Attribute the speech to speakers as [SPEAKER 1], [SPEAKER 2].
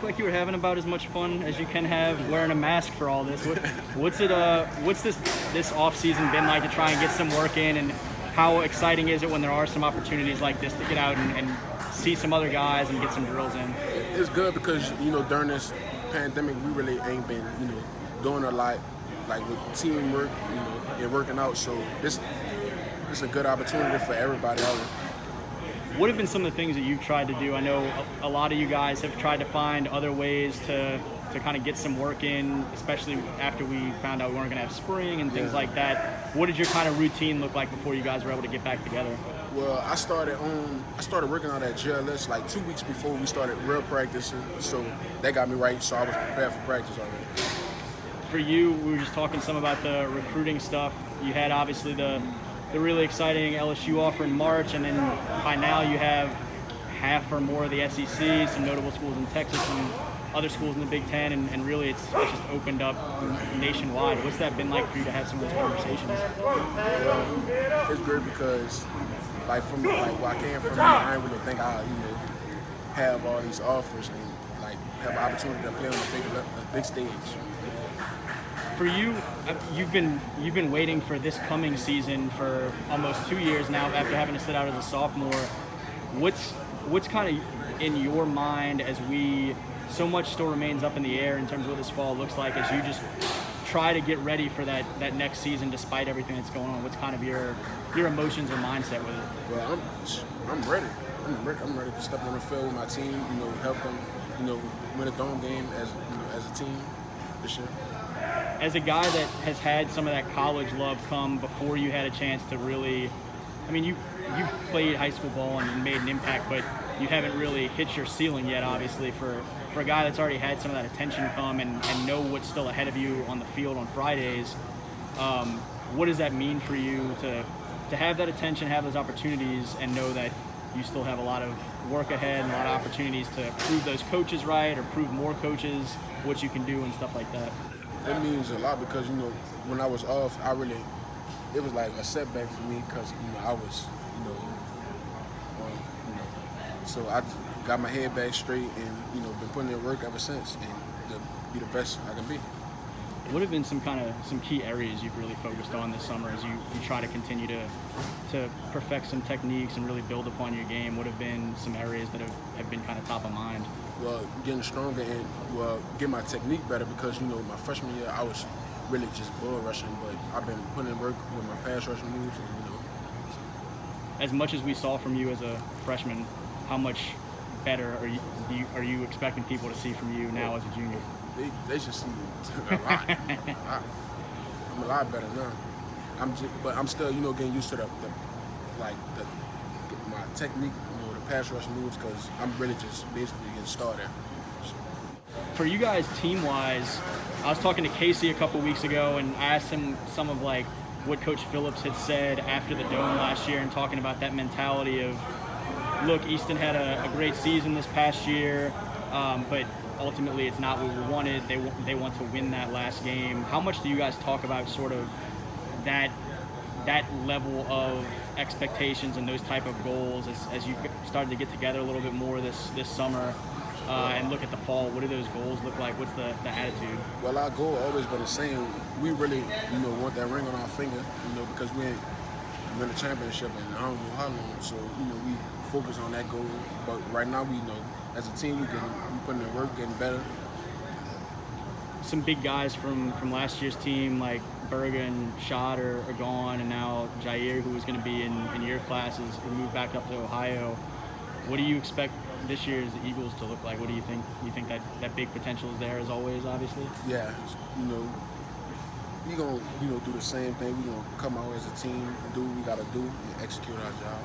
[SPEAKER 1] like you were having about as much fun as you can have wearing a mask for all this. What's this off season been like to try and get some work in, and how exciting is it when there are some opportunities like this to get out and see some other guys and get some drills in?
[SPEAKER 2] It's good because during this pandemic we really ain't been doing a lot like with teamwork and working out. So this is a good opportunity for everybody out there.
[SPEAKER 1] What have been some of the things that you've tried to do? I know a lot of you guys have tried to find other ways to kind of get some work in, especially after we found out we weren't going to have spring and things like that. What did your kind of routine look like before you guys were able to get back together?
[SPEAKER 2] Well, I started working out at JLS like 2 weeks before we started real practicing, so that got me right, so I was prepared for practice already.
[SPEAKER 1] For you, we were just talking some about the recruiting stuff. You had obviously the really exciting LSU offer in March, and then by now you have half or more of the SEC, some notable schools in Texas, and other schools in the Big Ten, and really it's just opened up nationwide. What's that been like for you to have some of those conversations?
[SPEAKER 2] Well, it's great because from where I came from, I didn't really think I have all these offers and have an opportunity to play on a big stage.
[SPEAKER 1] For you, you've been waiting for this coming season for almost 2 years now after having to sit out as a sophomore. What's kind of in your mind as so much still remains up in the air in terms of what this fall looks like as you just try to get ready for that next season despite everything that's going on? What's kind of your emotions or mindset with it?
[SPEAKER 2] Well, I'm ready. I'm ready to step on the field with my team, help them, win a dome game as a team this year.
[SPEAKER 1] As a guy that has had some of that college love come before you had a chance to really, you've played high school ball and made an impact, but you haven't really hit your ceiling yet, obviously, for a guy that's already had some of that attention come and know what's still ahead of you on the field on Fridays. What does that mean for you to have that attention, have those opportunities, and know that you still have a lot of work ahead and a lot of opportunities to prove those coaches right or prove more coaches what you can do and stuff like that?
[SPEAKER 2] It means a lot because when I was off, it was like a setback for me because I was so I got my head back straight and been putting in work ever since and to be the best I can be.
[SPEAKER 1] What have been some key areas you've really focused on this summer as you try to continue to perfect some techniques and really build upon your game? What have been some areas that have been kind of top of mind?
[SPEAKER 2] Well, getting stronger and get my technique better because my freshman year I was really just bull rushing, but I've been putting in work with my pass rushing moves and
[SPEAKER 1] As much as we saw from you as a freshman, how much better are you expecting people to see from you now as a junior?
[SPEAKER 2] They should see a lot. I'm a lot better now. But I'm still getting used to my technique, the pass rush moves because I'm really just basically getting started.
[SPEAKER 1] For you guys team-wise, I was talking to Casey a couple weeks ago and I asked him some of what Coach Phillips had said after the Dome last year and talking about that mentality of, look, Easton had a great season this past year, but ultimately it's not what we wanted. They want to win that last game. How much do you guys talk about sort of that level of expectations and those type of goals as you started to get together a little bit more this summer and look at the fall? What do those goals look like? What's the attitude?
[SPEAKER 2] Well, our goal always been the same. We really want that ring on our finger, because we ain't win a championship in I don't know how long. So we focus on that goal. But right now we as a team we putting in work, getting better.
[SPEAKER 1] Some big guys from last year's team like Berga and Schott are gone, and now Jerit, who was going to be in your classes, moved back up to Ohio. What do you expect this year's Eagles to look like? What do you think? You think that big potential is there as always, obviously?
[SPEAKER 2] Yeah, we gonna do the same thing. We gonna come out as a team and do what we gotta do and execute our job.